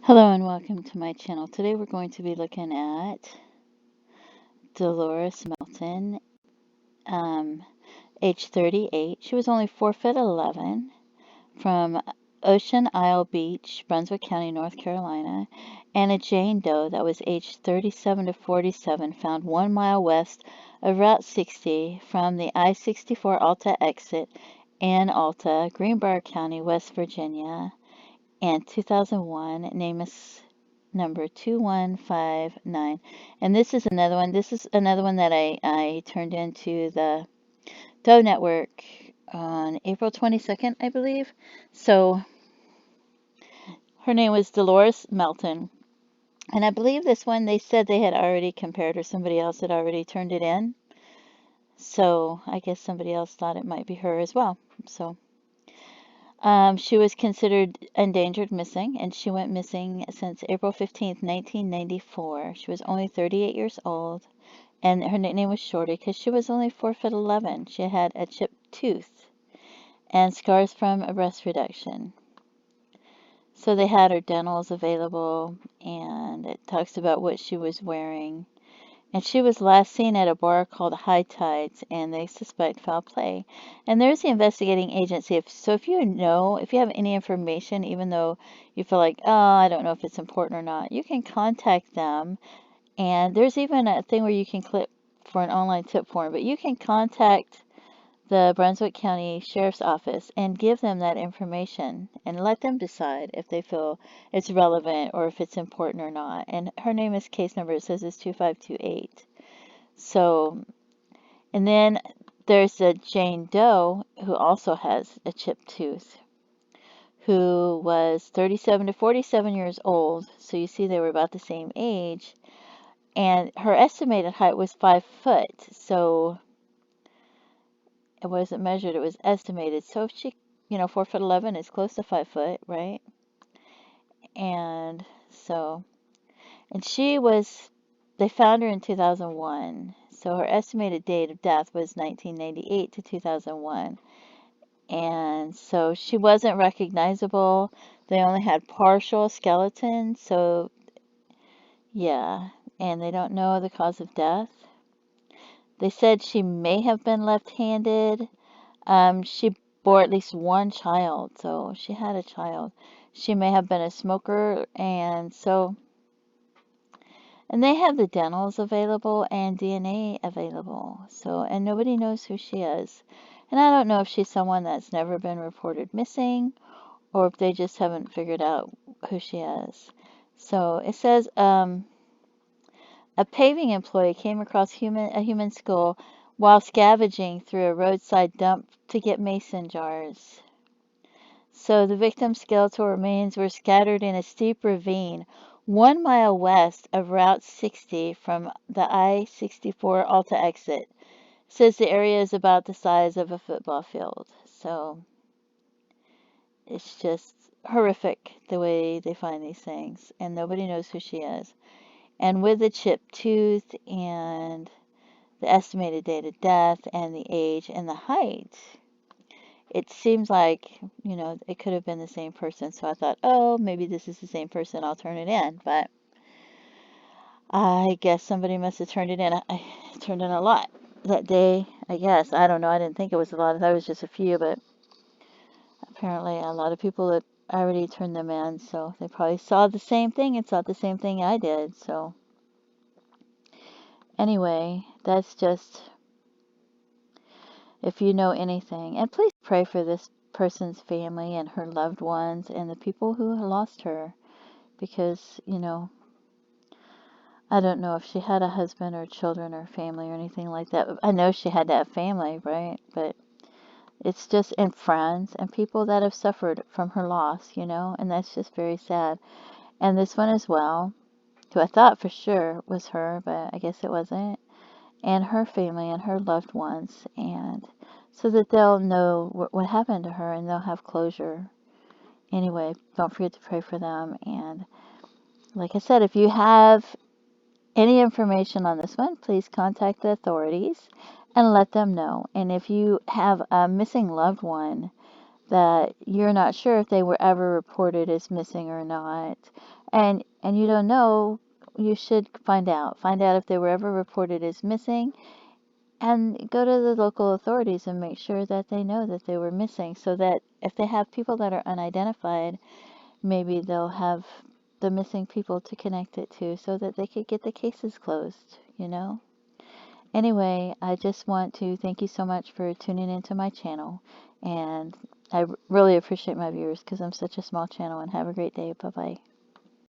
Hello and welcome to my channel. Today we're going to be looking at Deloris Melton, age 38. She was only 4'11", from Ocean Isle Beach, Brunswick County, North Carolina, and a Jane Doe that was aged 37 to 47, found 1 mile west of Route 60 from the I-64 Alta exit in Alta, Greenbrier County, West Virginia, and 2001, NamUs number 2159. And this is another one. This is another one that I turned into the Doe Network on April 22nd, I believe. So her name was Deloris Melton. And I believe this one, they said they had already compared her. Somebody else had already turned it in. So I guess somebody else thought it might be her as well. So she was considered endangered missing, and she went missing since April 15th, 1994. She was only 38 years old, and her nickname was Shorty because she was only 4'11". She had a chipped tooth and scars from a breast reduction. So they had her dentals available, and it talks about what she was wearing. And she was last seen at a bar called High Tides, and they suspect foul play. And there's the investigating agency. If you know, if you have any information, even though you feel like, oh, I don't know if it's important or not, you can contact them. And there's even a thing where you can click for an online tip form, but you can contact the Brunswick County Sheriff's Office and give them that information and let them decide if they feel it's relevant or if it's important or not. And her name is case number, it says it's 2528. So, and then there's a Jane Doe who also has a chipped tooth, who was 37 to 47 years old. So you see they were about the same age. And her estimated height was 5 foot. So it wasn't measured, it was estimated. So if she, 4'11" is close to 5 foot, right? And so, and they found her in 2001. So her estimated date of death was 1998 to 2001. And so she wasn't recognizable. They only had partial skeleton. So, yeah. And they don't know the cause of death. They said she may have been left-handed. She bore at least one child, so she had a child. She may have been a smoker, and they have the dentals available and DNA available. So, and nobody knows who she is. And I don't know if she's someone that's never been reported missing or if they just haven't figured out who she is. So it says, a paving employee came across a human skull while scavenging through a roadside dump to get mason jars. So the victim's skeletal remains were scattered in a steep ravine 1 mile west of Route 60 from the I-64 Alta exit. It says the area is about the size of a football field. So it's just horrific the way they find these things, and nobody knows who she is. And with the chipped tooth and the estimated date of death and the age and the height, it seems like, it could have been the same person. So I thought, oh, maybe this is the same person. I'll turn it in. But I guess somebody must have turned it in. I turned in a lot that day, I guess. I don't know. I didn't think it was a lot. I thought it was just a few, but apparently a lot of people that already turned them in. So they probably saw the same thing and saw the same thing I did. So anyway, that's just, if you know anything. And please pray for this person's family and her loved ones and the people who lost her. Because, I don't know if she had a husband or children or family or anything like that. I know she had to have family, right? But it's just, and friends and people that have suffered from her loss, and that's just very sad. And this one as well, who I thought for sure was her, but I guess it wasn't. And her family and her loved ones, and so that they'll know what happened to her and they'll have closure. Anyway, don't forget to pray for them. And like I said, if you have any information on this one, please contact the authorities and let them know. And if you have a missing loved one, that you're not sure if they were ever reported as missing or not, and you don't know, you should find out. Find out if they were ever reported as missing, and go to the local authorities and make sure that they know that they were missing, so that if they have people that are unidentified, maybe they'll have the missing people to connect it to so that they could get the cases closed, you know? Anyway, I just want to thank you so much for tuning into my channel, and I really appreciate my viewers because I'm such a small channel, and have a great day. Bye-bye.